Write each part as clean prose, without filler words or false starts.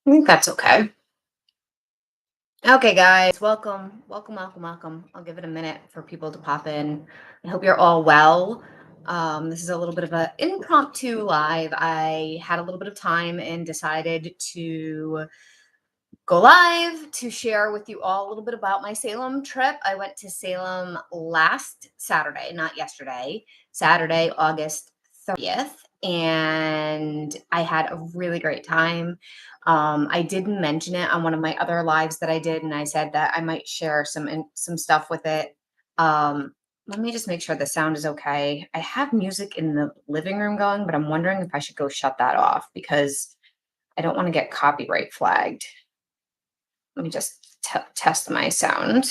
think that's okay. Okay, guys, welcome. I'll give it a minute for people to pop in. I hope you're all well. This is a little bit of an impromptu live. I had a little bit of time and decided to go live to share with you all a little bit about my Salem trip. I went to Salem last Saturday, not yesterday, Saturday, August 30th, and I had a really great time. I did mention it on one of my other lives that I did, and I said that I might share some stuff with it. Let me just make sure the sound is okay. I have music in the living room going, but I'm wondering if I should go shut that off because I don't want to get copyright flagged. Let me just test my sound.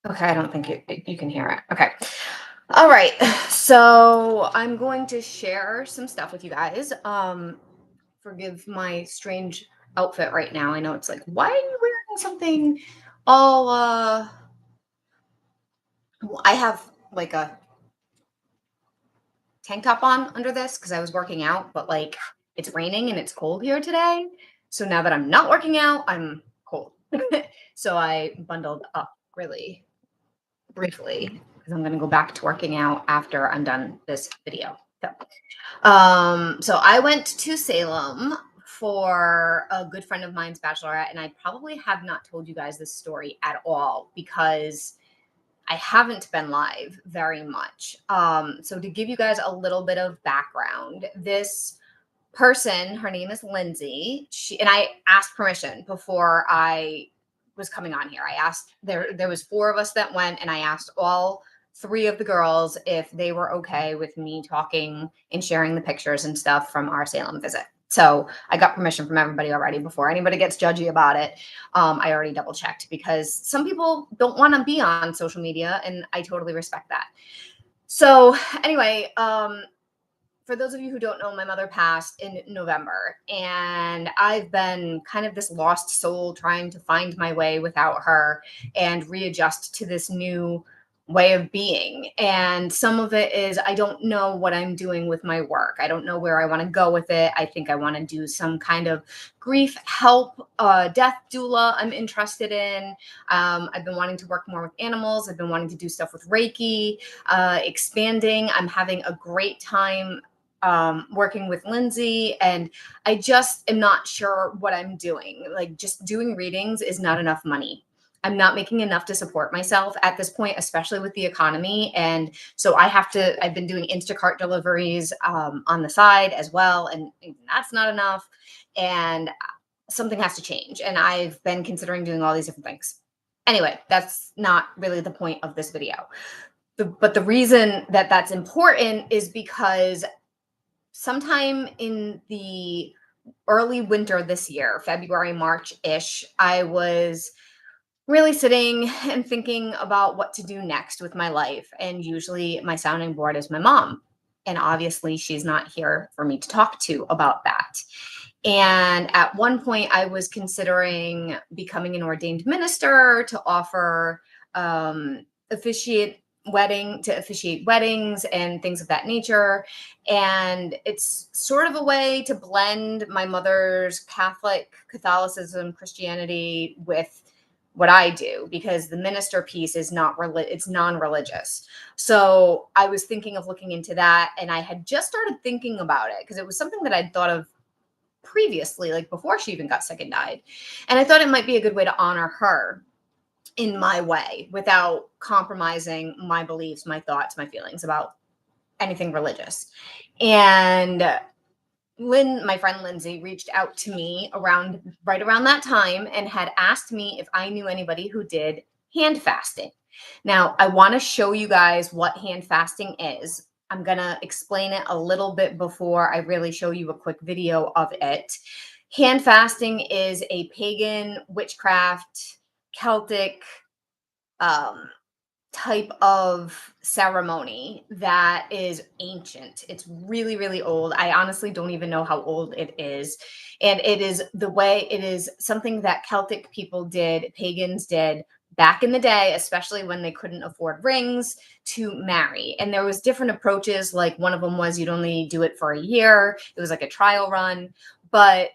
Okay, I don't think you can hear it. Okay. All right. So I'm going to share some stuff with you guys. Forgive my strange outfit right now. I know it's like, why are you wearing something all I have like a tank top on under this because I was working out, but like it's raining and it's cold here today. So now that I'm not working out, I'm cold. So I bundled up really briefly because I'm going to go back to working out after I'm done this video. So I went to Salem for a good friend of mine's bachelorette, and I probably have not told you guys this story at all because I haven't been live very much. So to give you guys a little bit of background, this person, her name is Lindsay. And I asked permission before I was coming on here. I asked there was four of us that went, and I asked all three of the girls if they were okay with me talking and sharing the pictures and stuff from our Salem visit. So I got permission from everybody already before anybody gets judgy about it. I already double checked because some people don't want to be on social media, and I totally respect that. So anyway, for those of you who don't know, my mother passed in November, and I've been kind of this lost soul trying to find my way without her and readjust to this new way of being. And some of it is I don't know what I'm doing with my work. I don't know where I want to go with it. I think I want to do some kind of grief help, death doula I'm interested in. I've been wanting to work more with animals. I've been wanting to do stuff with Reiki, expanding. I'm having a great time working with Lindsay, and I just am not sure what I'm doing. Like, just doing readings is not enough money. I'm not making enough to support myself at this point, especially with the economy. And so I've been doing Instacart deliveries on the side as well. And that's not enough. And something has to change. And I've been considering doing all these different things. Anyway, that's not really the point of this video. But the reason that that's important is because sometime in the early winter this year, February, March-ish, I was really sitting and thinking about what to do next with my life. And usually my sounding board is my mom. And obviously she's not here for me to talk to about that. And at one point I was considering becoming an ordained minister to offer officiate officiate weddings and things of that nature. And it's sort of a way to blend my mother's Catholicism, Christianity with what I do, because the minister piece is it's non-religious. So I was thinking of looking into that, and I had just started thinking about it because it was something that I'd thought of previously, like before she even got sick and died. And I thought it might be a good way to honor her in my way without compromising my beliefs, my thoughts, my feelings about anything religious. And my friend Lindsay, reached out to me right around that time and had asked me if I knew anybody who did hand fasting. Now, I want to show you guys what hand fasting is. I'm going to explain it a little bit before I really show you a quick video of it. Hand fasting is a pagan witchcraft, Celtic type of ceremony that is ancient. It's really, really old. I honestly don't even know how old it is. And it is something that Celtic people did, pagans did back in the day, especially when they couldn't afford rings, to marry. And there was different approaches. Like one of them was you'd only do it for a year. It was like a trial run. But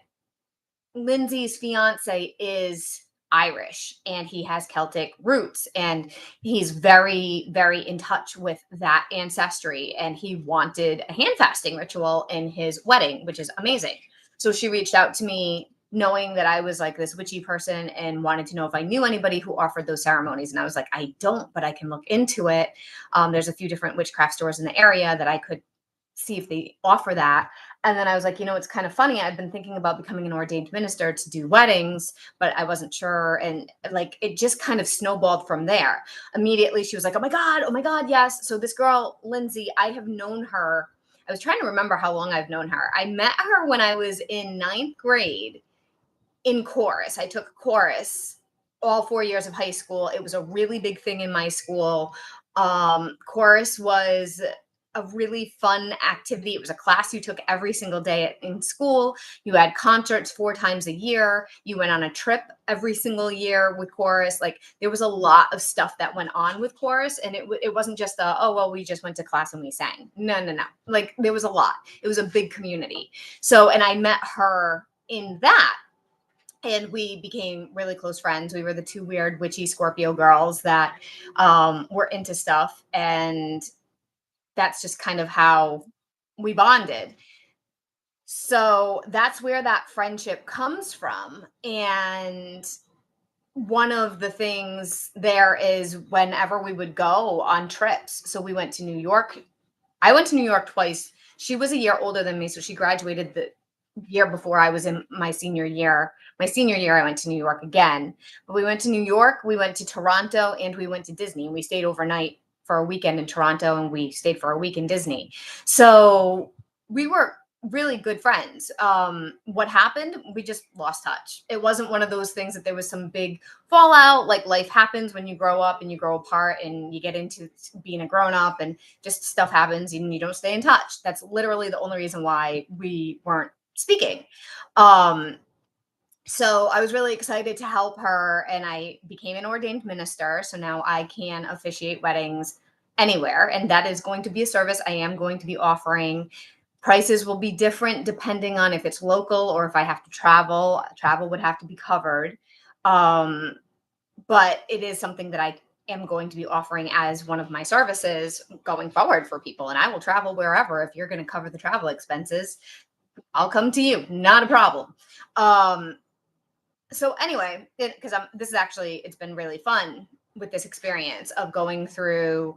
Lindsay's fiance is Irish and he has Celtic roots, and he's very, very in touch with that ancestry. And he wanted a hand fasting ritual in his wedding, which is amazing. So she reached out to me knowing that I was like this witchy person and wanted to know if I knew anybody who offered those ceremonies. And I was like, I don't, but I can look into it. There's a few different witchcraft stores in the area that I could see if they offer that. And then I was like, it's kind of funny. I've been thinking about becoming an ordained minister to do weddings, but I wasn't sure. And like it just kind of snowballed from there. Immediately she was like, oh my God, yes. So this girl, Lindsay, I have known her. I was trying to remember how long I've known her. I met her when I was in ninth grade in chorus. I took chorus all 4 years of high school. It was a really big thing in my school. Chorus was a really fun activity. It was a class you took every single day in school. You had concerts 4 times a year. You went on a trip every single year with chorus. Like there was a lot of stuff that went on with chorus, and it wasn't just oh well, we just went to class and we sang. No, no, no. Like there was a lot. It was a big community. So, and I met her in that. And we became really close friends. We were the two weird witchy Scorpio girls that were into stuff. And that's just kind of how we bonded. So that's where that friendship comes from. And one of the things there is whenever we would go on trips. So we went to New York. I went to New York twice. She was a year older than me. So she graduated the year before I was in my senior year. My senior year, I went to New York again. But we went to New York, we went to Toronto, and we went to Disney. We stayed overnight for a weekend in Toronto, and we stayed for a week in Disney. So we were really good friends. What happened? We just lost touch. It wasn't one of those things that there was some big fallout. Like life happens when you grow up and you grow apart and you get into being a grown up, and just stuff happens and you don't stay in touch. That's literally the only reason why we weren't speaking. So I was really excited to help her, and I became an ordained minister. So now I can officiate weddings anywhere, and that is going to be a service I am going to be offering. Prices will be different depending on if it's local or if I have to travel. Travel would have to be covered. But it is something that I am going to be offering as one of my services going forward for people. And I will travel wherever. If you're going to cover the travel expenses, I'll come to you. Not a problem. So anyway, because this is actually, it's been really fun with this experience of going through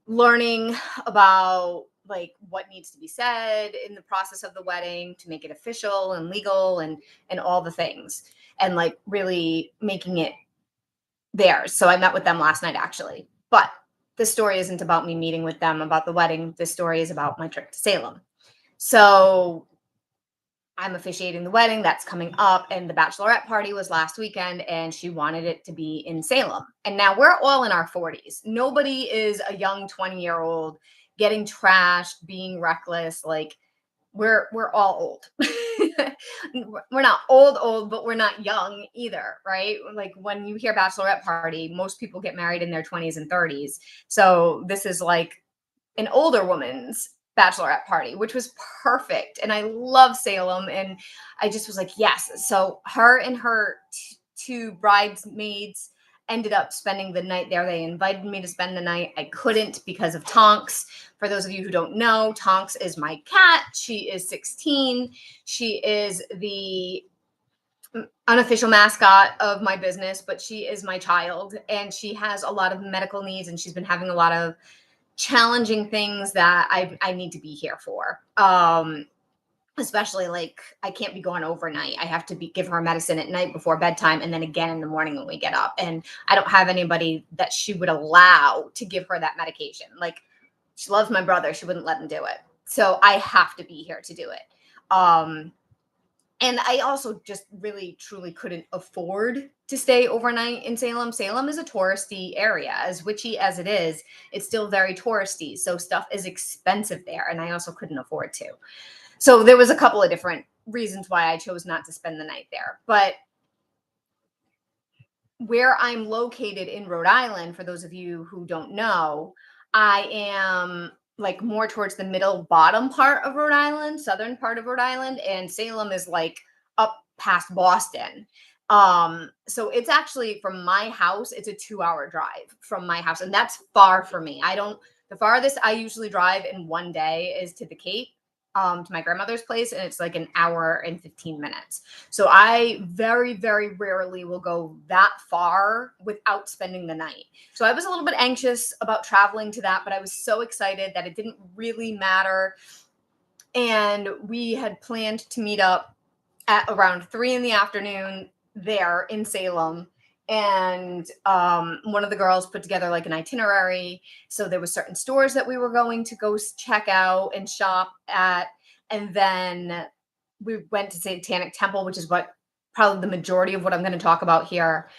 learning about like what needs to be said in the process of the wedding to make it official and legal and all the things, and like really making it theirs. So I met with them last night actually, but this story isn't about me meeting with them about the wedding. This story is about my trip to Salem. So I'm officiating the wedding that's coming up, and the bachelorette party was last weekend, and she wanted it to be in Salem. And now we're all in our 40s. Nobody is a young 20-year-old getting trashed, being reckless. Like we're all old. We're not old, but we're not young either, right? Like when you hear bachelorette party, most people get married in their 20s and 30s. So this is like an older woman's bachelorette party, which was perfect. And I love Salem. And I just was like, yes. So her and her two bridesmaids ended up spending the night there. They invited me to spend the night. I couldn't because of Tonks. For those of you who don't know, Tonks is my cat. She is 16. She is the unofficial mascot of my business, but she is my child, and she has a lot of medical needs, and she's been having a lot of challenging things that I need to be here for. Especially like I can't be going overnight. I have to give her medicine at night before bedtime, and then again in the morning when we get up. And I don't have anybody that she would allow to give her that medication. Like she loves my brother. She wouldn't let him do it. So I have to be here to do it. And I also just really, truly couldn't afford to stay overnight in Salem. Salem is a touristy area. As witchy as it is, it's still very touristy. So stuff is expensive there. And I also couldn't afford to. So there was a couple of different reasons why I chose not to spend the night there. But where I'm located in Rhode Island, for those of you who don't know, I am like more towards the middle bottom part of Rhode Island, southern part of Rhode Island, and Salem is like up past Boston. So it's actually from my house, it's a 2-hour drive from my house, and that's far for me. I don't The farthest I usually drive in one day is to the Cape, to my grandmother's place, and it's like an hour and 15 minutes. So I very, very rarely will go that far without spending the night. So I was a little bit anxious about traveling to that, but I was so excited that it didn't really matter. And we had planned to meet up at around 3 in the afternoon there in Salem. And one of the girls put together like an itinerary. So there was certain stores that we were going to go check out and shop at. And then we went to Satanic Temple, which is what probably the majority of what I'm going to talk about here.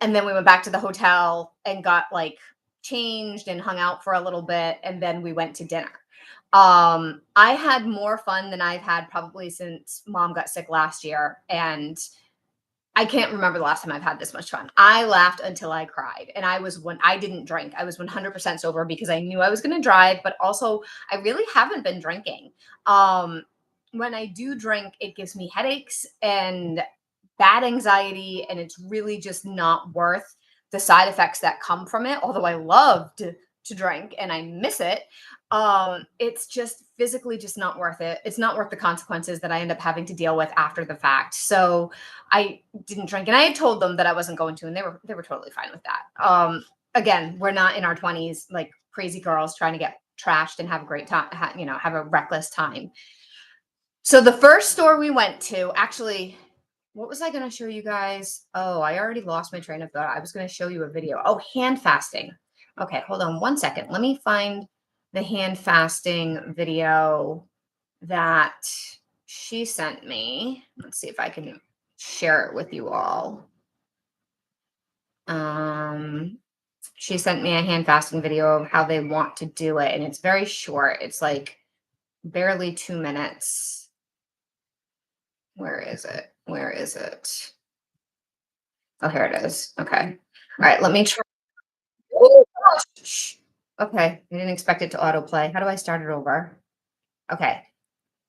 And then we went back to the hotel and got like changed and hung out for a little bit. And then we went to dinner. I had more fun than I've had probably since mom got sick last year. And I can't remember the last time I've had this much fun. I laughed until I cried. And when I didn't drink, I was 100% sober because I knew I was going to drive, but also I really haven't been drinking. When I do drink, it gives me headaches and bad anxiety, and it's really just not worth the side effects that come from it. Although I love to drink and I miss it, it's just physically just not worth it. It's not worth the consequences that I end up having to deal with after the fact. So I didn't drink, and I had told them that I wasn't going to, and they were totally fine with that. Again, we're not in our 20s like crazy girls trying to get trashed and have a great time, have a reckless time. So the first store we went to, actually, what was I going to show you guys? Oh, I already lost my train of thought. I was going to show you a video. Oh, hand fasting. Okay, hold on one second. Let me find the hand fasting video that she sent me. Let's see if I can share it with you all. She sent me a hand fasting video of how they want to do it, and it's very short. It's like barely 2 minutes. Where is it? Where is it? Oh, here it is. Okay. All right, let me try. Oh, gosh. Shh. Okay, I didn't expect it to autoplay. How do I start it over? Okay.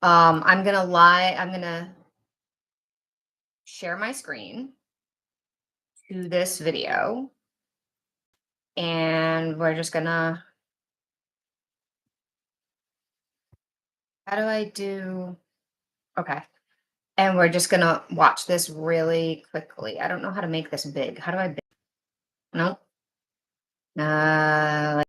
I'm gonna share my screen to this video, and we're just gonna, how do I do, okay. And we're just gonna watch this really quickly. I don't know how to make this big. How do I, no, no,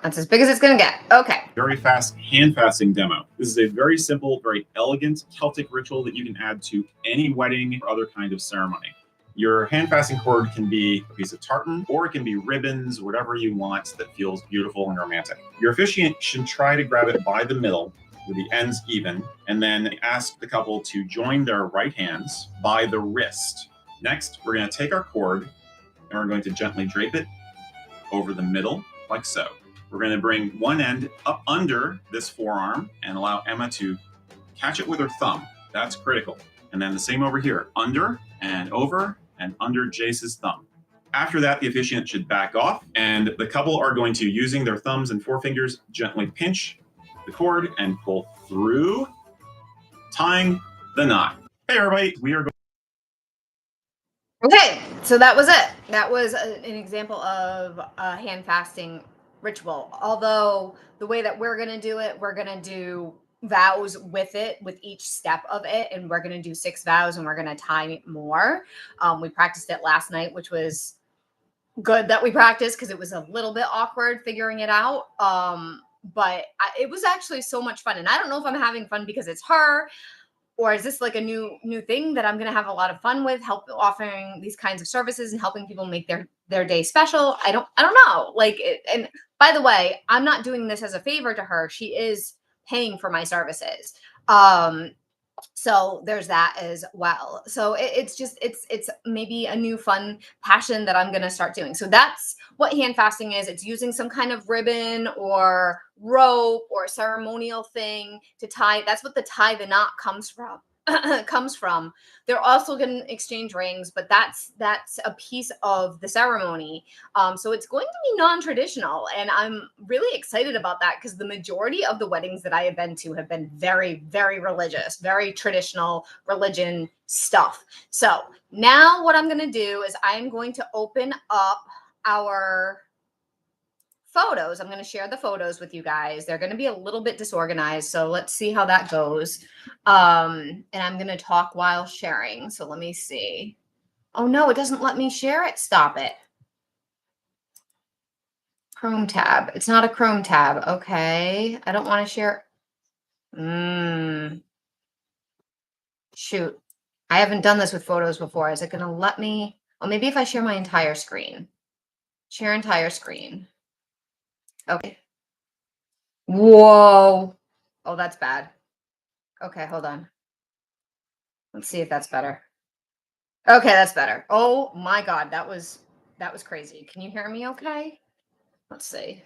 that's as big as it's gonna get. Okay. Very fast hand fasting demo. This is a very simple, very elegant Celtic ritual that you can add to any wedding or other kind of ceremony. Your hand fasting cord can be a piece of tartan, or it can be ribbons, whatever you want that feels beautiful and romantic. Your officiant should try to grab it by the middle with the ends even, and then ask the couple to join their right hands by the wrist. Next, we're going to take our cord and we're going to gently drape it over the middle, like so. We're going to bring one end up under this forearm and allow Emma to catch it with her thumb. That's critical. And then the same over here, under and over and under Jace's thumb. After that, the officiant should back off, and the couple are going to, using their thumbs and forefingers, gently pinch the cord and pull through, tying the knot. Hey everybody, we are going. Okay, so that was it. That was an example of a hand fasting ritual. Although the way that we're going to do it, we're going to do vows with it, with each step of it, and we're going to do 6 vows, and we're going to tie more. We practiced it last night, which was good that we practiced because it was a little bit awkward figuring it out. But it was actually so much fun, and I don't know if I'm having fun because it's her, or is this like a new thing that I'm going to have a lot of fun with, offering these kinds of services and helping people make their day special? I don't know. And by the way, I'm not doing this as a favor to her. She is paying for my services. So there's that as well. So it's maybe a new fun passion that I'm going to start doing. So that's what hand fasting is. It's using some kind of ribbon or rope or ceremonial thing to tie. That's what the tie the knot comes from. comes from. They're also going to exchange rings, but that's a piece of the ceremony. So it's going to be non-traditional, and I'm really excited about that because the majority of the weddings that I have been to have been very, very religious, very traditional religion stuff. So now what I'm going to do is I'm going to open up our photos. I'm going to share the photos with you guys. They're going to be a little bit disorganized, so let's see how that goes. And I'm going to talk while sharing. So let me see. Oh no, it doesn't let me share it. Stop it. Chrome tab. It's not a Chrome tab. Okay. I don't want to share. Shoot. I haven't done this with photos before. Is it going to let me? Oh, maybe if I share my entire screen. Share entire screen. Okay. Whoa. Oh, that's bad. Okay, hold on. Let's see if that's better. Okay, that's better. Oh my God, that was crazy. Can you hear me okay? Let's see.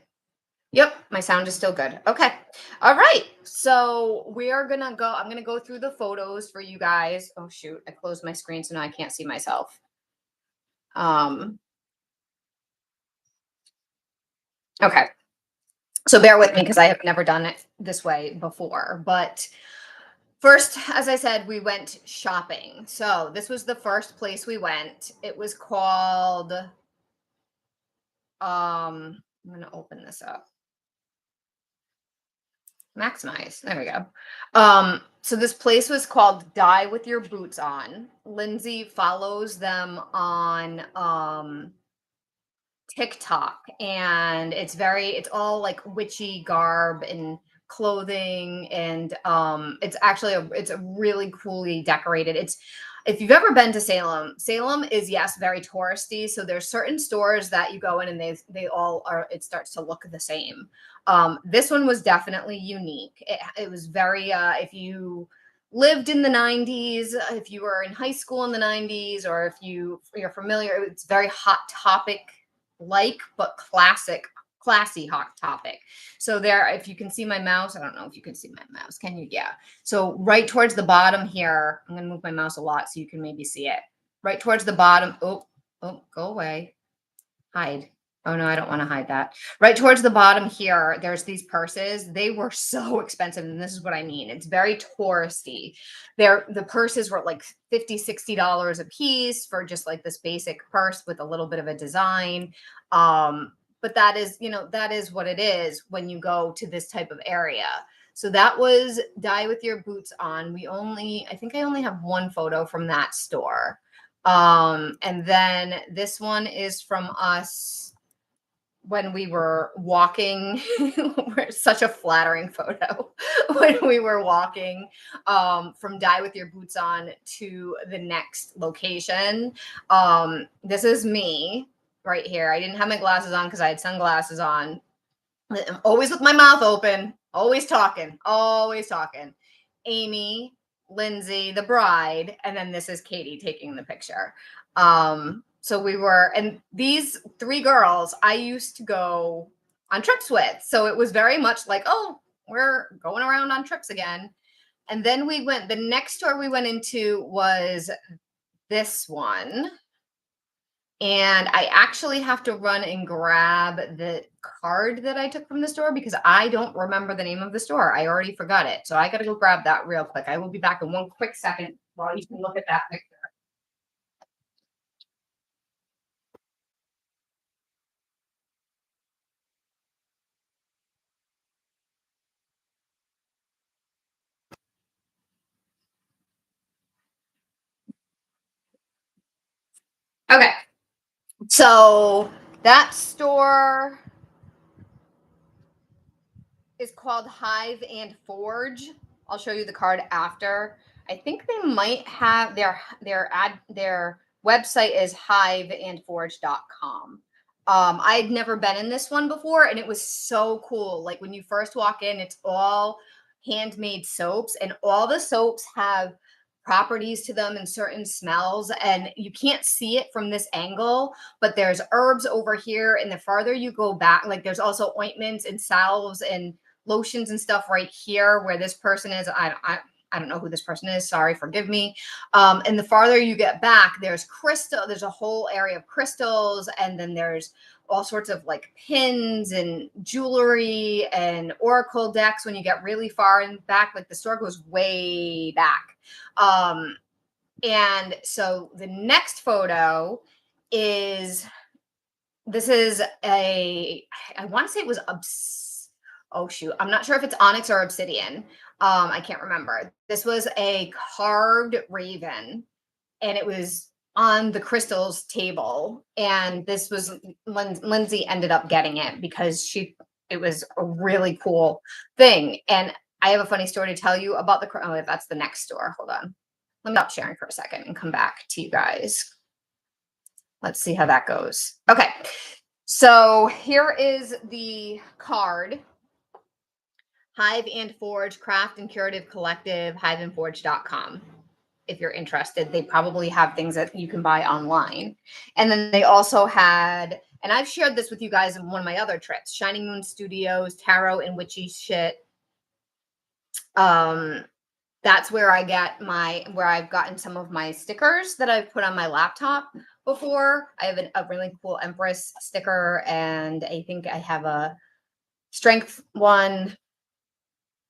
Yep, my sound is still good. Okay. All right. So we are gonna go. I'm gonna go through the photos for you guys. Oh shoot, I closed my screen so now I can't see myself. Okay. So bear with me because I have never done it this way before. But first, as I said, we went shopping. So this was the first place we went. It was called I'm gonna open this up. Maximize. There we go. So this place was called Die with Your Boots On. Lindsay follows them on TikTok, and it's all like witchy garb and clothing, and it's actually it's a really coolly decorated. It's if you've ever been to Salem, Salem is, yes, very touristy. So there's certain stores that you go in and they all are, it starts to look the same. This one was definitely unique. It was very if you lived in the 90s, if you were in high school in the 90s, or if you're familiar, it's very Hot Topic like, but classy Hot Topic. So there, if you can see my mouse, I don't know if you can see my mouse. Can you? Yeah. So right towards the bottom here, I'm going to move my mouse a lot so you can maybe see it. Right towards the bottom. Oh, go away. Hide. Oh no, I don't want to hide that. Right towards the bottom here, there's these purses. They were so expensive, and this is what I mean. It's very touristy. The purses were like $50, $60 a piece for just like this basic purse with a little bit of a design. But that is, that is what it is when you go to this type of area. So that was Die with Your Boots On. I think I only have one photo from that store. And then this one is from us when we were walking. Such a flattering photo. When we were walking from Die with Your Boots On to the next location. This is me right here. I didn't have my glasses on because I had sunglasses on. I'm always with my mouth open, always talking. Amy, Lindsay, the bride, and then this is Katie taking the picture. So we were, and these three girls I used to go on trips with. So it was very much like, oh, we're going around on trips again. And then the next store we went into was this one. And I actually have to run and grab the card that I took from the store because I don't remember the name of the store. I already forgot it. So I got to go grab that real quick. I will be back in one quick second while you can look at that picture. Okay. So that store is called Hive and Forge. I'll show you the card after. I think they might have their website is hiveandforge.com. I'd never been in this one before, and it was so cool. Like when you first walk in, it's all handmade soaps, and all the soaps have properties to them and certain smells, and you can't see it from this angle, but there's herbs over here, and the farther you go back, like there's also ointments and salves and lotions and stuff right here where this person is. I don't know who this person is. Sorry, forgive me. And the farther you get back, there's a whole area of crystals, and then there's all sorts of like pins and jewelry and oracle decks. When you get really far in back, like the store goes way back. And so the next photo is this is I want to say it was oh shoot, I'm not sure if it's onyx or obsidian. I can't remember. This was a carved raven, and it was on the crystals table. And this was Lindsay ended up getting it because it was a really cool thing. And I have a funny story to tell you about oh, that's the next store. Hold on. Let me stop sharing for a second and come back to you guys. Let's see how that goes. Okay. So here is the card. Hive and Forge, Craft and Curative Collective, hiveandforge.com. If you're interested, they probably have things that you can buy online. And then they also had, and I've shared this with you guys in one of my other trips, Shining Moon Studios, Tarot and Witchy Shit. That's where I've gotten some of my stickers that I've put on my laptop before. I have a really cool Empress sticker, and I think I have a Strength one,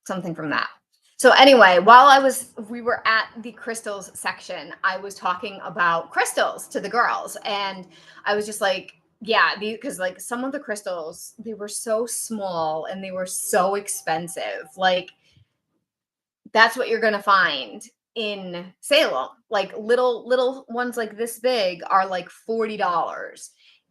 something from that. So anyway, while we were at the crystals section, I was talking about crystals to the girls, and I was just like, yeah, because like some of the crystals, they were so small and they were so expensive. Like, that's what you're going to find in Salem. Like little ones like this big are like $40.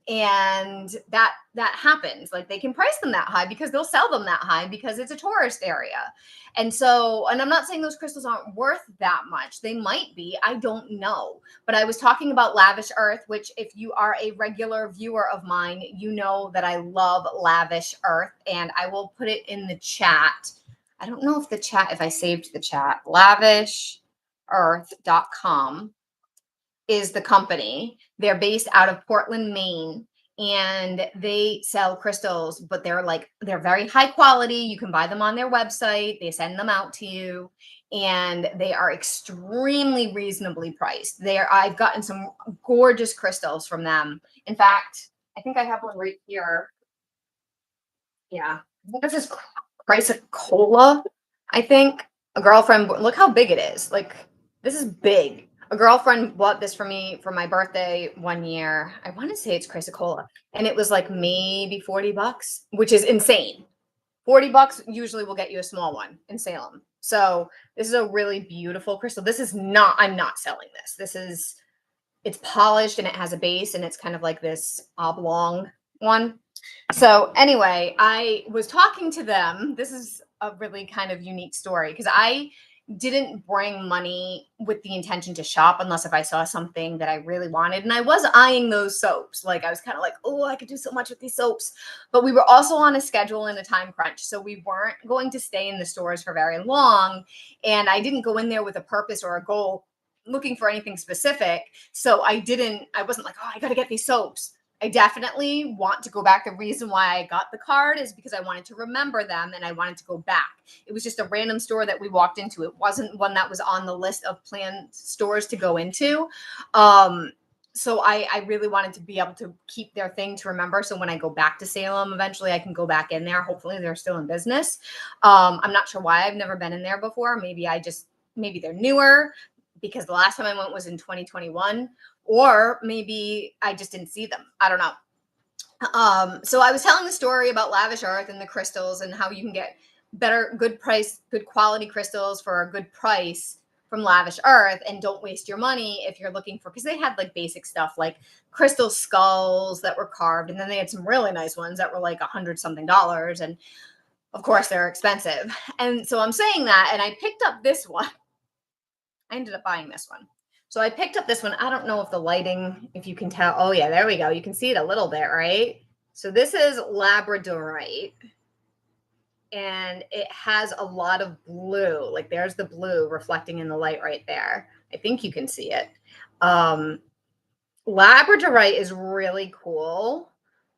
And that happens. Like, they can price them that high because they'll sell them that high because it's a tourist area. And so, and I'm not saying those crystals aren't worth that much. They might be. I don't know. But I was talking about Lavish Earth, which if you are a regular viewer of mine, you know that I love Lavish Earth, and I will put it in the chat. I don't know if I saved the chat. Lavishearth.com is the company. They're based out of Portland, Maine, and they sell crystals, but they're very high quality. You can buy them on their website. They send them out to you, and they are extremely reasonably priced. I've gotten some gorgeous crystals from them. In fact, I think I have one right here. Yeah. This is Chrysocolla, I think. A girlfriend, look how big it is. Like, this is big. A girlfriend bought this for me for my birthday one year. I want to say it's Chrysocolla. And it was like maybe $40, which is insane. $40 usually will get you a small one in Salem. So this is a really beautiful crystal. I'm not selling this. It's polished and it has a base, and it's kind of like this oblong one. So anyway, I was talking to them. This is a really kind of unique story because I didn't bring money with the intention to shop unless if I saw something that I really wanted. And I was eyeing those soaps. Like, I was kind of like, oh, I could do so much with these soaps. But we were also on a schedule and a time crunch. So we weren't going to stay in the stores for very long. And I didn't go in there with a purpose or a goal looking for anything specific. So I wasn't like, oh, I got to get these soaps. I definitely want to go back. The reason why I got the card is because I wanted to remember them and I wanted to go back. It was just a random store that we walked into. It wasn't one that was on the list of planned stores to go into. So I really wanted to be able to keep their thing to remember. So when I go back to Salem, eventually I can go back in there. Hopefully they're still in business. I'm not sure why. I've never been in there before. Maybe they're newer because the last time I went was in 2021. Or maybe I just didn't see them. I don't know. So I was telling the story about Lavish Earth and the crystals and how you can get good quality crystals for a good price from Lavish Earth, and don't waste your money if you're looking for, because they had like basic stuff like crystal skulls that were carved, and then they had some really nice ones that were like $100-something, and of course they're expensive. And so I'm saying that, and I picked up this one. I ended up buying this one. So I picked up this one. I don't know if the lighting, if you can tell. Oh, yeah, there we go. You can see it a little bit, right? So this is labradorite. And it has a lot of blue. Like, there's the blue reflecting in the light right there. I think you can see it. Labradorite is really cool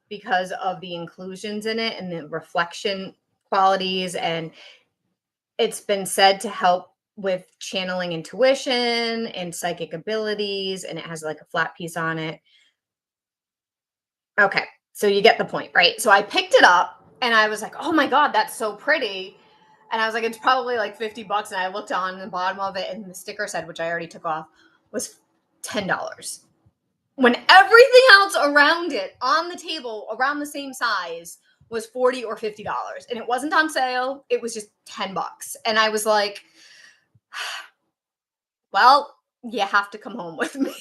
because of the inclusions in it and the reflection qualities. And it's been said to help with channeling intuition and psychic abilities, and it has like a flat piece on it. Okay, so you get the point, right? So I picked it up and I was like, oh my God, that's so pretty. And I was like, it's probably like 50 bucks. And I looked on the bottom of it and the sticker said, which I already took off, was $10. When everything else around it on the table around the same size was 40 or $50. And it wasn't on sale. It was just 10 bucks. And I was like, well, you have to come home with me.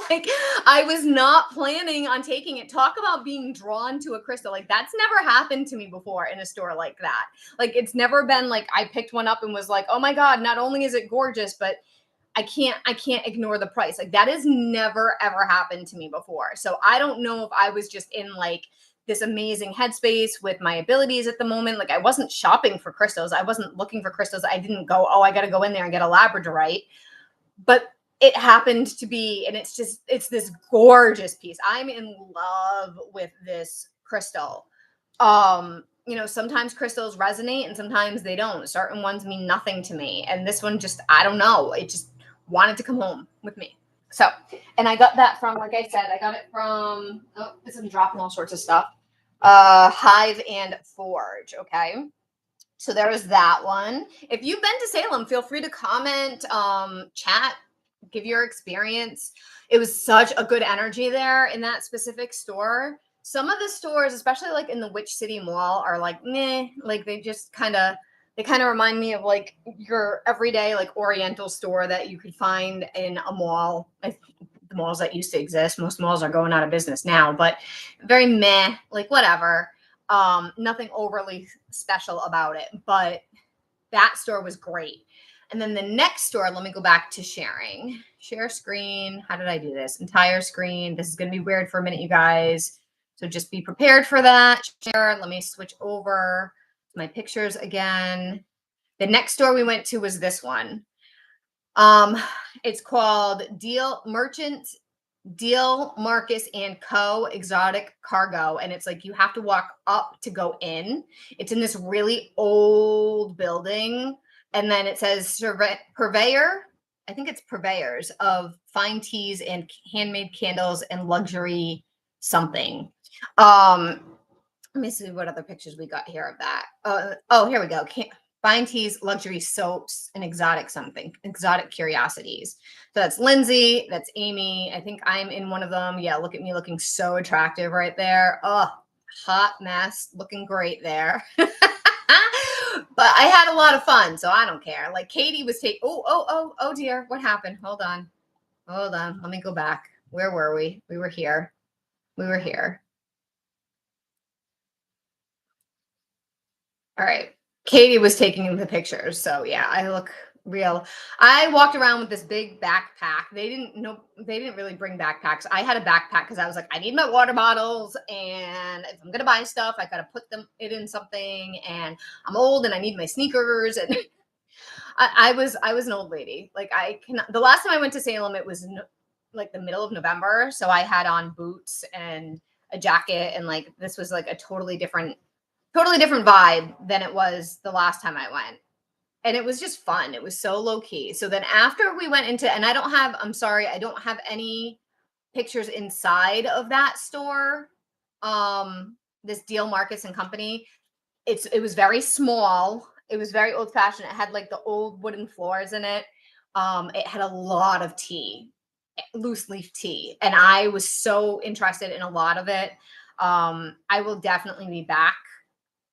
Like, I was not planning on taking it. Talk about being drawn to a crystal. Like, that's never happened to me before in a store like that. Like, it's never been like I picked one up and was like, oh my God, not only is it gorgeous, but I can't ignore the price. Like, that has never ever happened to me before. So I don't know if I was just in like this amazing headspace with my abilities at the moment. Like, I wasn't shopping for crystals. I wasn't looking for crystals. I didn't go, oh, I got to go in there and get a labradorite. But it happened to be, and it's this gorgeous piece. I'm in love with this crystal. Sometimes crystals resonate and sometimes they don't. Certain ones mean nothing to me, and this one just, I don't know, it just wanted to come home with me. So, and I got that from, like I said, I got it from, oh, I'm dropping all sorts of stuff, Hive and Forge. Okay, so there was that one. If you've been to Salem, feel free to comment, chat, give your experience. It was such a good energy there in that specific store. Some of the stores, especially like in the Witch City Mall, are like, meh, like they kind of remind me of like your everyday like Oriental store that you could find in a mall. The malls that used to exist, most malls are going out of business now, but very meh, like whatever. Nothing overly special about it, but that store was great. And then the next store, let me go back to sharing. Share screen. How did I do this? Entire screen. This is going to be weird for a minute, you guys. So just be prepared for that. Share. Let me switch over to my pictures again. The next store we went to was this one. It's called Deal Marcus and Co. Exotic Cargo, and it's like you have to walk up to go in. It's in this really old building, and then it says purveyor. I think it's purveyors of fine teas and handmade candles and luxury something. Let me see what other pictures we got here of that. Oh, here we go. Fine teas, luxury soaps, and exotic curiosities. So that's Lindsay, that's Amy. I think I'm in one of them. Yeah, look at me looking so attractive right there. Oh, hot mess, looking great there. But I had a lot of fun, so I don't care. Like Katie was taking, oh dear, what happened? Hold on. Let me go back. Where were we? We were here. All right. Katie was taking the pictures. So yeah, I look real. I walked around with this big backpack. They didn't really bring backpacks. I had a backpack because I was like, I need my water bottles, and if I'm gonna buy stuff, I gotta put it in something. And I'm old and I need my sneakers. And I was an old lady. Like the last time I went to Salem, it was like the middle of November. So I had on boots and a jacket, and like this was like a totally different vibe than it was the last time I went. And it was just fun. It was so low key. So then after we went into, and I'm sorry, I don't have any pictures inside of that store. This Deal Marcus and Company. It was very small. It was very old fashioned. It had like the old wooden floors in it. It had a lot of tea, loose leaf tea. And I was so interested in a lot of it. I will definitely be back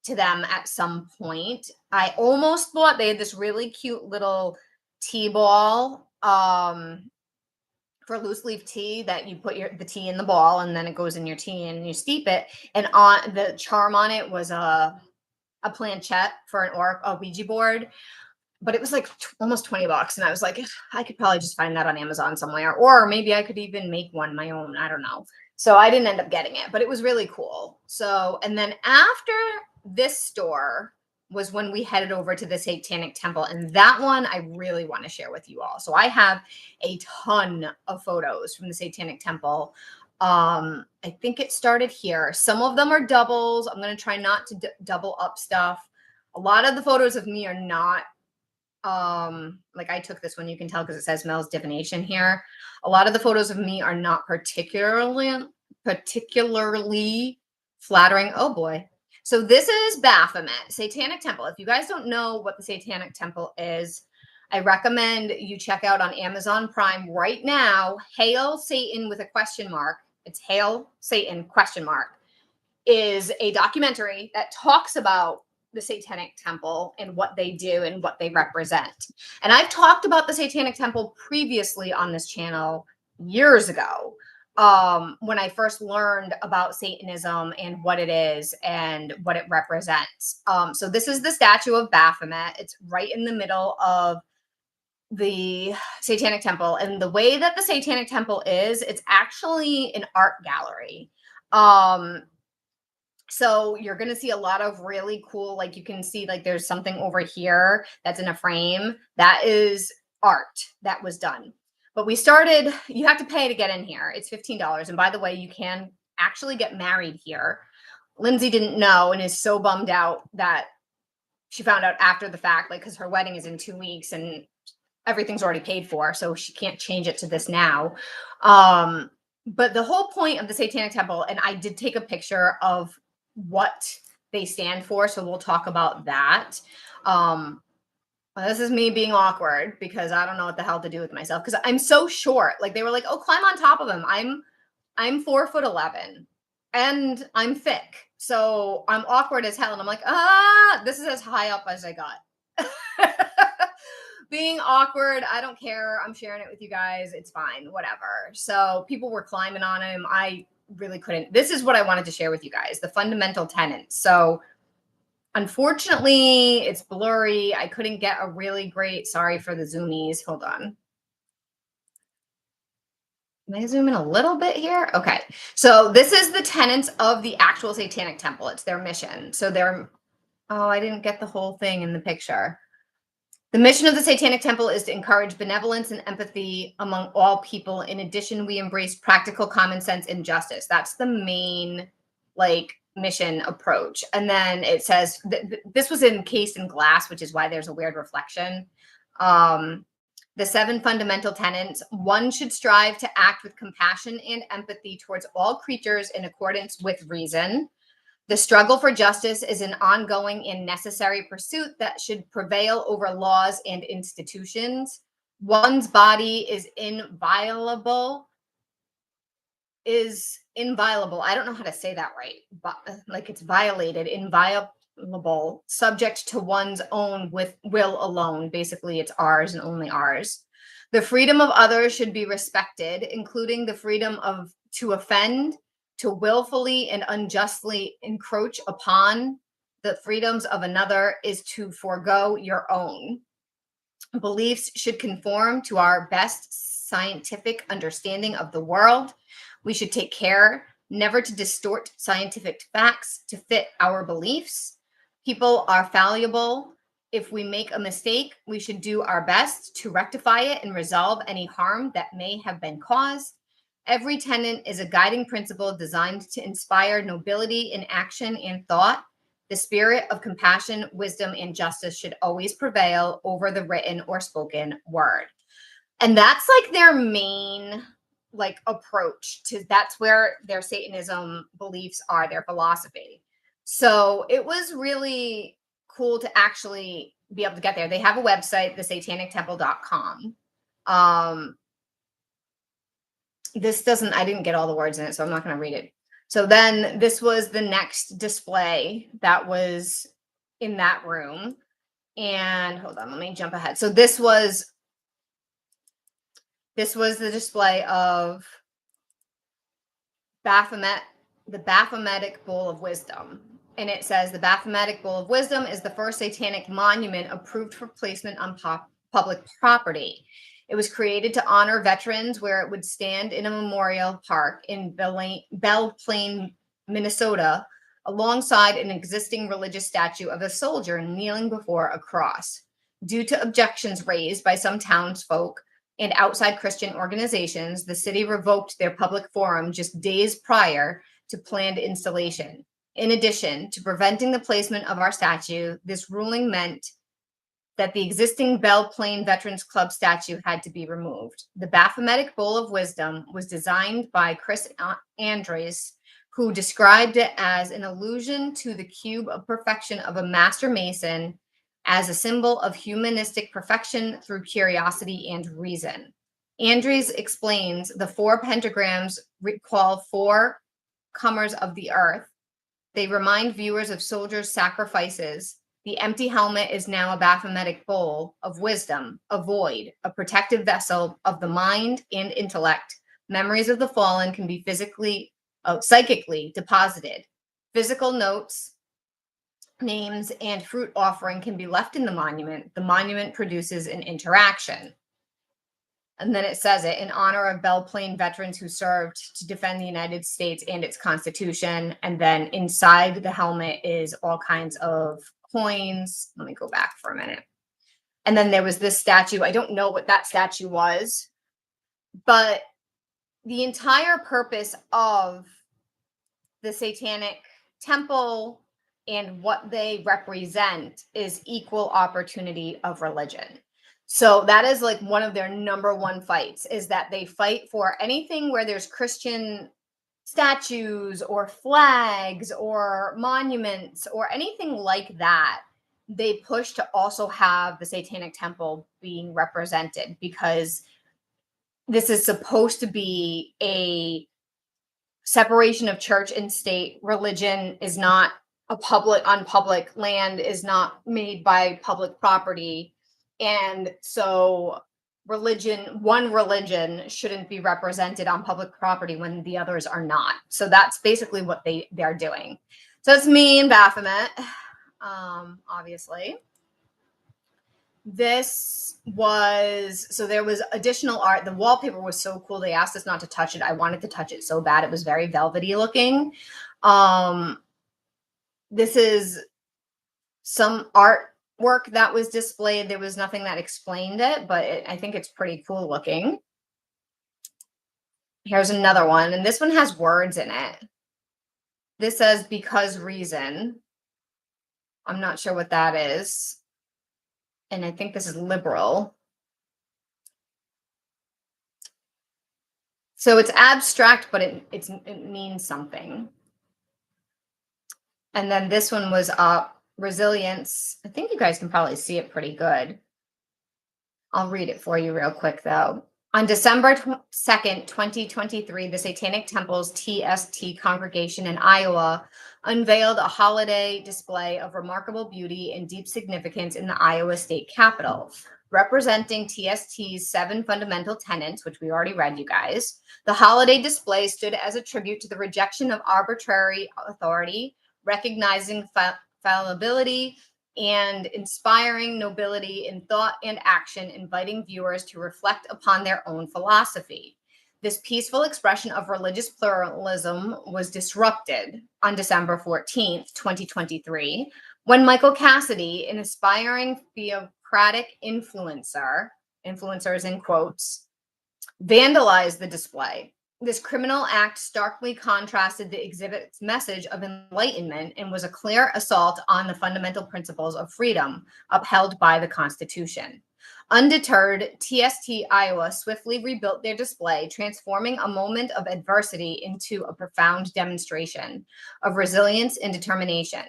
to them at some point. I almost bought, they had this really cute little tea ball for loose leaf tea that you put the tea in the ball and then it goes in your tea and you steep it. And on the charm on it was a planchette for a Ouija board, but it was like almost 20 bucks. And I was like, I could probably just find that on Amazon somewhere, or maybe I could even make one my own. I don't know. So I didn't end up getting it, but it was really cool. So, and then after this store was when we headed over to the Satanic Temple. And that one I really want to share with you all. So I have a ton of photos from the Satanic Temple. I think it started here. Some of them are doubles. I'm going to try not to double up stuff. A lot of the photos of me are not Like I took this one, you can tell because it says Mel's divination here. A lot of the photos of me are not particularly flattering. Oh boy. So this is Baphomet, Satanic Temple. If you guys don't know what the Satanic Temple is, I recommend you check out on Amazon Prime right now, Hail Satan with a question mark. It's Hail Satan question mark is a documentary that talks about the Satanic Temple and what they do and what they represent. And I've talked about the Satanic Temple previously on this channel years ago, when I first learned about Satanism and what it is and what it represents. So this is the statue of Baphomet. It's right in the middle of the Satanic Temple. And the way that the Satanic Temple is, it's actually an art gallery. So you're going to see a lot of really cool, like you can see like there's something over here that's in a frame. That is art that was done. But we started, you have to pay to get in here. It's $15. And by the way, you can actually get married here. Lindsay didn't know and is so bummed out that she found out after the fact, like, because her wedding is in 2 weeks and everything's already paid for. So she can't change it to this now. But the whole point of the Satanic Temple, and I did take a picture of what they stand for. So we'll talk about that. This is me being awkward because I don't know what the hell to do with myself because I'm so short. Like they were like, oh, climb on top of him. I'm 4'11" and I'm thick. So I'm awkward as hell. And I'm like, this is as high up as I got. Being awkward, I don't care. I'm sharing it with you guys. It's fine, whatever. So people were climbing on him. I really couldn't. This is what I wanted to share with you guys, the fundamental tenets. So unfortunately, it's blurry. I couldn't get a really great, sorry for the zoomies. Hold on. Can I zoom in a little bit here? Okay. So this is the tenets of the actual Satanic Temple. It's their mission. So I didn't get the whole thing in the picture. The mission of the Satanic Temple is to encourage benevolence and empathy among all people. In addition, we embrace practical common sense and justice. That's the main mission approach. And then it says this was encased in glass, which is why there's a weird reflection. The 7 fundamental tenets: 1 should strive to act with compassion and empathy towards all creatures in accordance with reason. The struggle for justice is an ongoing and necessary pursuit that should prevail over laws and institutions. One's body is inviolable. I don't know how to say that right, but it's violated, inviolable, subject to one's own will alone. Basically, it's ours and only ours. The freedom of others should be respected, including the freedom to offend, to willfully and unjustly encroach upon the freedoms of another is to forego your own. Beliefs should conform to our best scientific understanding of the world. We should take care never to distort scientific facts to fit our beliefs. People are fallible. If we make a mistake, we should do our best to rectify it and resolve any harm that may have been caused. Every tenet is a guiding principle designed to inspire nobility in action and thought. The spirit of compassion, wisdom, and justice should always prevail over the written or spoken word. And that's their main approach to, that's where their Satanism beliefs are, their philosophy. So it was really cool to actually be able to get there. They have a website, thesatanictemple.com. I didn't get all the words in it, so I'm not going to read it. So then this was the next display that was in that room. And hold on, let me jump ahead. So this was the display of Baphomet, the Baphometic Bowl of Wisdom. And it says the Baphometic Bowl of Wisdom is the first satanic monument approved for placement on public property. It was created to honor veterans, where it would stand in a memorial park in Belle Plaine, Minnesota, alongside an existing religious statue of a soldier kneeling before a cross. Due to objections raised by some townsfolk and outside Christian organizations, the city revoked their public forum just days prior to planned installation. In addition to preventing the placement of our statue, this ruling meant that the existing Belle Plaine Veterans Club statue had to be removed. The Baphometic Bowl of Wisdom was designed by Chris Andres, who described it as an allusion to the cube of perfection of a master mason as a symbol of humanistic perfection through curiosity and reason. Andres explains the 4 pentagrams recall 4 comers of the earth. They remind viewers of soldiers' sacrifices. The empty helmet is now a Baphometic bowl of wisdom, a void, a protective vessel of the mind and intellect. Memories of the fallen can be psychically deposited. Physical notes, names, and fruit offering can be left in the monument. The monument produces an interaction. And then it says it in honor of Belle Plaine veterans who served to defend the United States and its Constitution. And then inside the helmet is all kinds of coins. Let me go back for a minute. And then there was this statue. I don't know what that statue was, but the entire purpose of the Satanic Temple and what they represent is equal opportunity of religion. So that is like one of their number one fights, is that they fight for anything where there's Christian statues or flags or monuments or anything like that. They push to also have the Satanic Temple being represented, because this is supposed to be a separation of church and state. Religion is not on public land, is not made by public property. And so one religion shouldn't be represented on public property when the others are not. So that's basically what they're doing. So it's me and Baphomet, obviously. There was additional art. The wallpaper was so cool. They asked us not to touch it. I wanted to touch it so bad. It was very velvety looking. This is some artwork that was displayed. There was nothing that explained it, but I think it's pretty cool looking. Here's another one, and this one has words in it. This says because reason. I'm not sure what that is. And I think this is liberal. So it's abstract, but it means something. And then this one was resilience. I think you guys can probably see it pretty good. I'll read it for you real quick, though. On December 2nd, 2023, the Satanic Temple's TST congregation in Iowa unveiled a holiday display of remarkable beauty and deep significance in the Iowa state capitol. Representing TST's 7 fundamental tenets, which we already read, you guys, the holiday display stood as a tribute to the rejection of arbitrary authority, recognizing fallibility, and inspiring nobility in thought and action, inviting viewers to reflect upon their own philosophy. This peaceful expression of religious pluralism was disrupted on December 14th, 2023, when Michael Cassidy, an aspiring theocratic influencers in quotes, vandalized the display. This criminal act starkly contrasted the exhibit's message of enlightenment and was a clear assault on the fundamental principles of freedom upheld by the Constitution. Undeterred, TST Iowa swiftly rebuilt their display, transforming a moment of adversity into a profound demonstration of resilience and determination.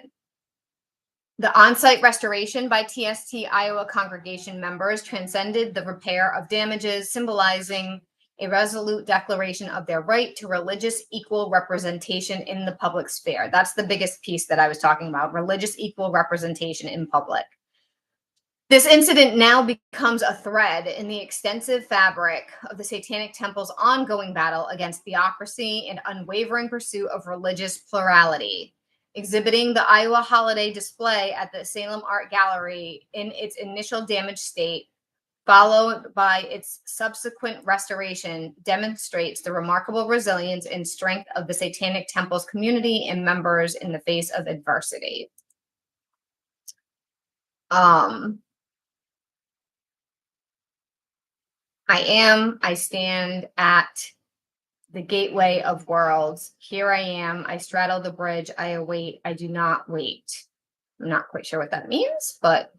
The on-site restoration by TST Iowa congregation members transcended the repair of damages, symbolizing a resolute declaration of their right to religious equal representation in the public sphere. That's the biggest piece that I was talking about, religious equal representation in public. This incident now becomes a thread in the extensive fabric of the Satanic Temple's ongoing battle against theocracy and unwavering pursuit of religious plurality. Exhibiting the Iowa holiday display at the Salem Art Gallery in its initial damaged state, followed by its subsequent restoration, demonstrates the remarkable resilience and strength of the Satanic Temple's community and members in the face of adversity. I stand at the gateway of worlds. Here I am. I straddle the bridge. I await. I do not wait. I'm not quite sure what that means, but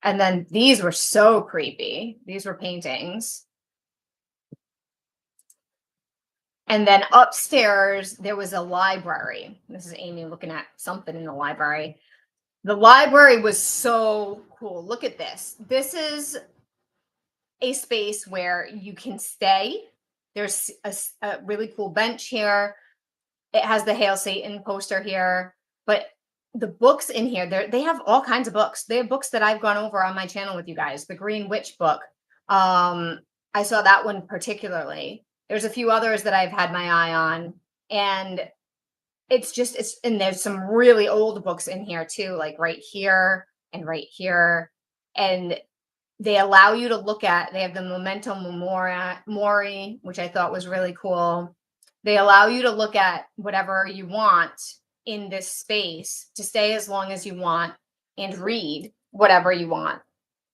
And then these were so creepy. These were paintings. And then upstairs, there was a library. This is Amy looking at something in the library. The library was so cool. Look at this. This is a space where you can stay. There's a really cool bench here. It has the Hail Satan poster here, but the books in here, they have all kinds of books. They have books that I've gone over on my channel with you guys. The Green Witch book. I saw that one particularly. There's a few others that I've had my eye on, and and there's some really old books in here too, like right here and right here. And they allow you to look at, they have the Memento Mori, which I thought was really cool. They allow you to look at whatever you want in this space to stay as long as you want and read whatever you want.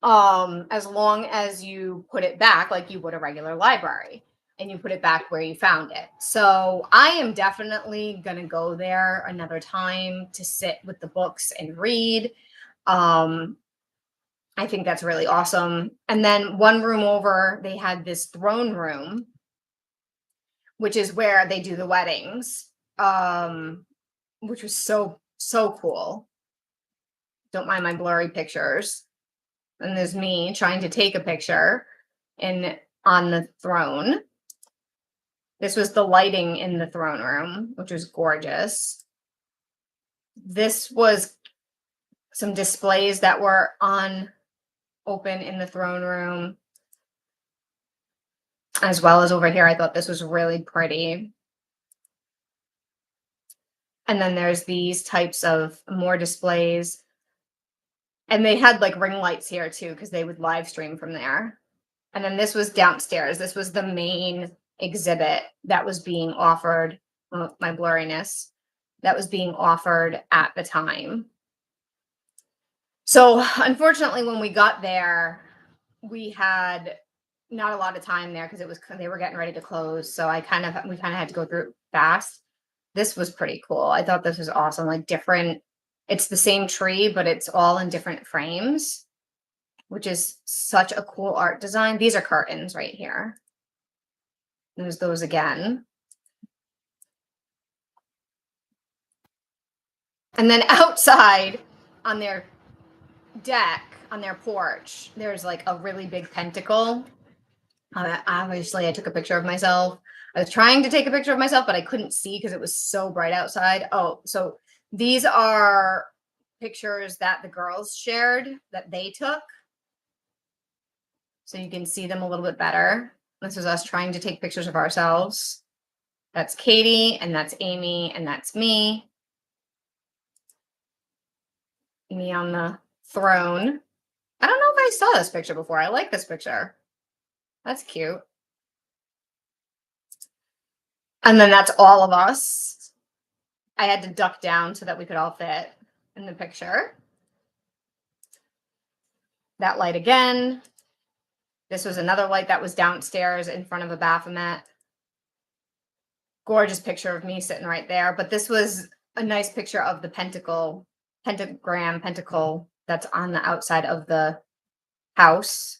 As long as you put it back like you would a regular library and you put it back where you found it. So I am definitely going to go there another time to sit with the books and read. I think that's really awesome. And then one room over, they had this throne room, which is where they do the weddings, which was so cool. Don't mind my blurry pictures. And there's me trying to take a picture on the throne. This was the lighting in the throne room, which was gorgeous. This was some displays that were open in the throne room, as well as over here. I thought this was really pretty. And then there's these types of more displays. And they had like ring lights here too, because they would live stream from there. And then this was downstairs. This was the main exhibit that was being offered, my blurriness, that was being offered at the time. So unfortunately, when we got there, we had not a lot of time there because they were getting ready to close. So we kind of had to go through fast. This was pretty cool. I thought this was awesome. Like different, it's the same tree, but it's all in different frames, which is such a cool art design. These are curtains right here. There's those again. And then outside on their deck, on their porch, there's like a really big pentacle. Obviously, I took a picture of myself. I was trying to take a picture of myself, but I couldn't see because it was so bright outside. Oh, so these are pictures that the girls shared that they took. So you can see them a little bit better. This is us trying to take pictures of ourselves. That's Katie, and that's Amy, and that's me. Me on the throne. I don't know if I saw this picture before. I like this picture. That's cute. And then that's all of us. I had to duck down so that we could all fit in the picture. That light again. This was another light that was downstairs in front of a Baphomet. Gorgeous picture of me sitting right there. But this was a nice picture of the pentacle that's on the outside of the house.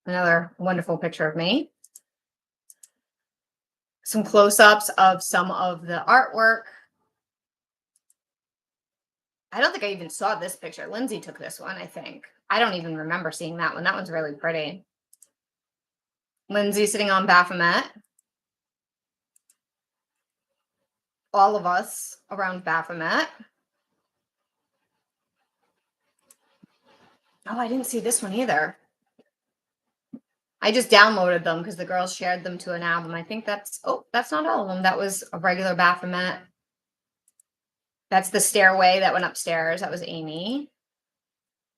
Another wonderful picture of me. Some close-ups of some of the artwork. I don't think I even saw this picture. Lindsay took this one, I think. I don't even remember seeing that one. That one's really pretty. Lindsay sitting on Baphomet. All of us around Baphomet. Oh, I didn't see this one either. I just downloaded them because the girls shared them to an album. I think that's not all of them. That was a regular Baphomet. That's the stairway that went upstairs. That was Amy.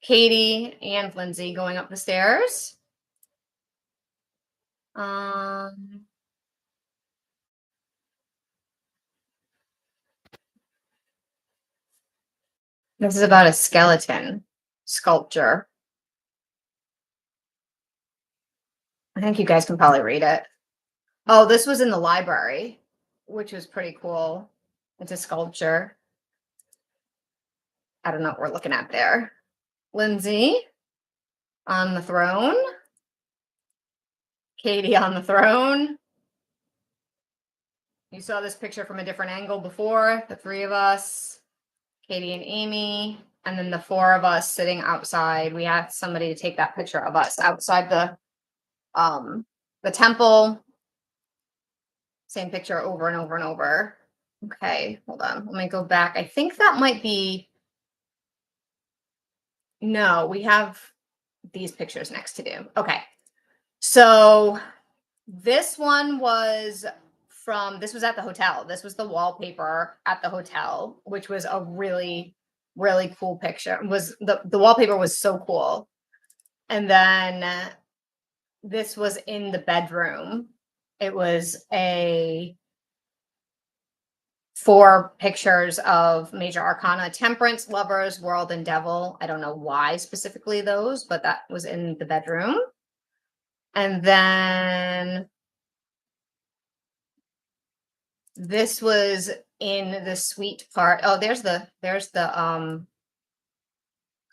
Katie and Lindsay going up the stairs. This is about a skeleton sculpture. I think you guys can probably read it. Oh, this was in the library, which was pretty cool. It's a sculpture. I don't know what we're looking at there. Lindsay on the throne. Katie on the throne. You saw this picture from a different angle before, the three of us, Katie and Amy, and then the four of us sitting outside. We asked somebody to take that picture of us outside the temple. Same picture over and over and over. Okay, hold on. Let me go back. I think that might be, no, we have these pictures next to do. Okay. So this one was this was at the hotel. This was the wallpaper at the hotel, which was a really, really cool picture. The wallpaper was so cool. And then this was in the bedroom. It was 4 pictures of major arcana: temperance, lovers, world, and devil. I don't know why specifically those, but that was in the bedroom. And then this was in the suite part. Oh, there's a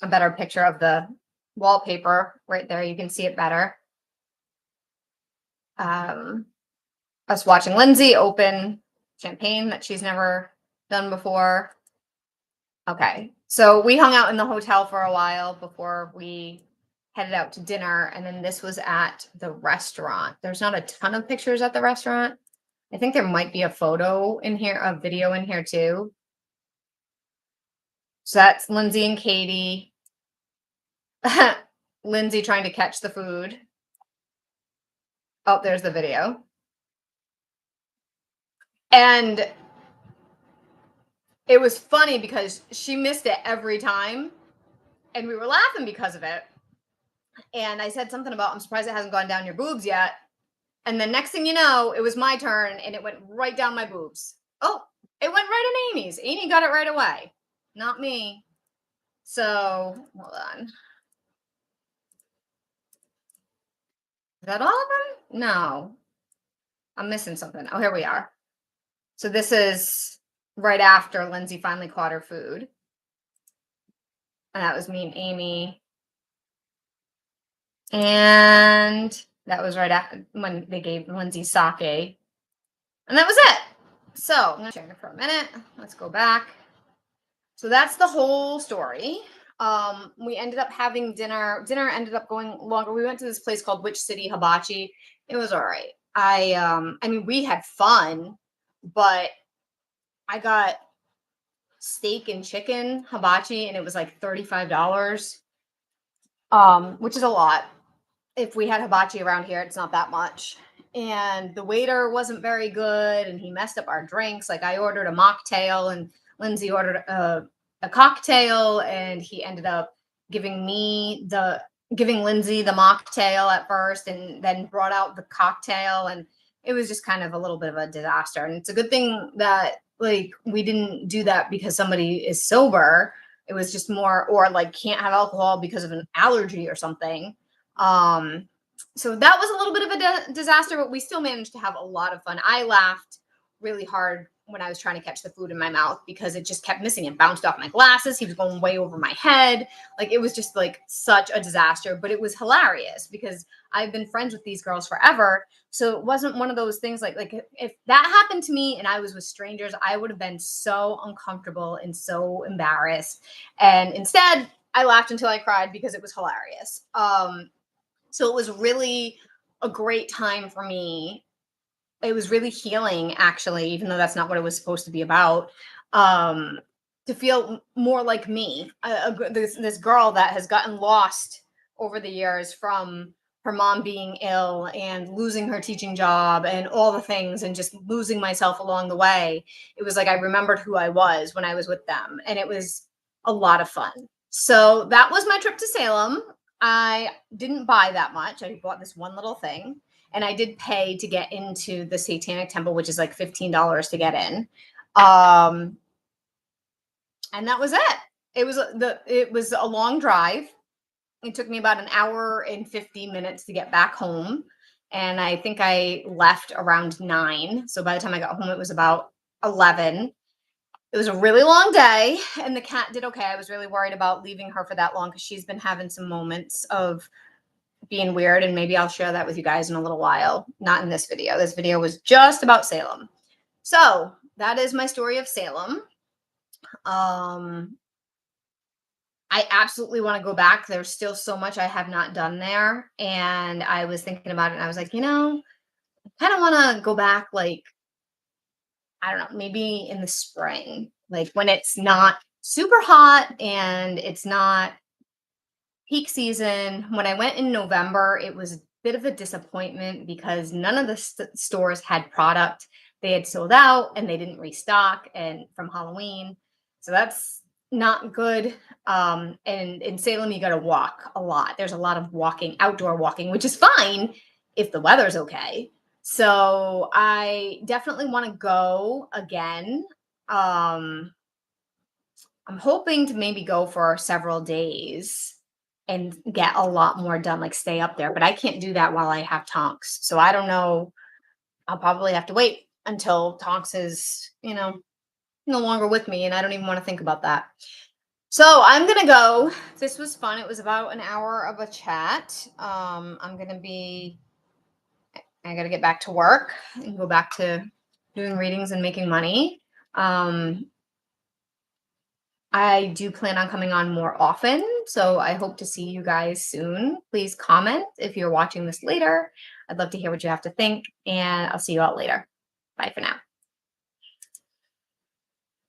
better picture of the wallpaper right there. You can see it better. Us watching Lindsay open champagne that she's never done before. Okay, so we hung out in the hotel for a while before we headed out to dinner, and then this was at the restaurant. There's not a ton of pictures at the restaurant. I think there might be a photo in here, a video in here too. So that's Lindsay and Katie. Lindsay trying to catch the food. Oh, there's the video. And it was funny because she missed it every time, and we were laughing because of it. And I said something about, I'm surprised it hasn't gone down your boobs yet. And the next thing you know, it was my turn and it went right down my boobs. Oh, it went right in Amy's. Amy got it right away, not me. So hold on. Is that all of them? No, I'm missing something. Oh, here we are. So this is right after Lindsay finally caught her food. And that was me and Amy. And that was right after when they gave Lindsay sake. And that was it. So I'm going to share it for a minute. Let's go back. So that's the whole story. We ended up having dinner. Dinner ended up going longer. We went to this place called Witch City Hibachi. It was all right. I mean, we had fun, but I got steak and chicken hibachi, and it was like $35, which is a lot. If we had hibachi around here, it's not that much. And the waiter wasn't very good, and he messed up our drinks. Like, I ordered a mocktail, and Lindsay ordered a cocktail, and he ended up giving Lindsay the mocktail at first, and then brought out the cocktail, and it was just kind of a little bit of a disaster. And it's a good thing that, like, we didn't do that because somebody is sober. It was just more, or like can't have alcohol because of an allergy or something. So that was a little bit of a disaster, but we still managed to have a lot of fun. I laughed really hard when I was trying to catch the food in my mouth because it just kept missing and bounced off my glasses. He was going way over my head. Like, it was just like such a disaster, but it was hilarious because I've been friends with these girls forever. So it wasn't one of those things like if that happened to me and I was with strangers, I would have been so uncomfortable and so embarrassed. And instead, I laughed until I cried because it was hilarious. So it was really a great time for me. It was really healing, actually, even though that's not what it was supposed to be about. To feel more like me, this girl that has gotten lost over the years from her mom being ill and losing her teaching job and all the things and just losing myself along the way. It was like I remembered who I was when I was with them, and it was a lot of fun. So that was my trip to Salem. I didn't buy that much. I bought this one little thing, and I did pay to get into the Satanic Temple, which is like $15 to get in. And that was it. It was a long drive. It took me about an hour and 50 minutes to get back home. And I think I left around 9. So by the time I got home, it was about 11. It was a really long day, and the cat did okay. I was really worried about leaving her for that long because she's been having some moments of being weird, and maybe I'll share that with you guys in a little while. Not in this video. This video was just about Salem. So that is my story of Salem. I absolutely want to go back. There's still so much I have not done there. And I was thinking about it and I was like, I kind of want to go back, like, I don't know, maybe in the spring, like when it's not super hot and it's not peak season. When I went in November, it was a bit of a disappointment because none of the stores had product. They had sold out and they didn't restock and from Halloween. So that's not good. And in Salem, you got to walk a lot. There's a lot of walking, outdoor walking, which is fine if the weather's okay. So I definitely want to go again. I'm hoping to maybe go for several days and get a lot more done, like stay up there. But I can't do that while I have Tonks. So I don't know. I'll probably have to wait until Tonks is, no longer with me. And I don't even want to think about that. So I'm going to go. This was fun. It was about an hour of a chat. I got to get back to work and go back to doing readings and making money. I do plan on coming on more often, so I hope to see you guys soon. Please comment if you're watching this later. I'd love to hear what you have to think, and I'll see you all later. Bye for now.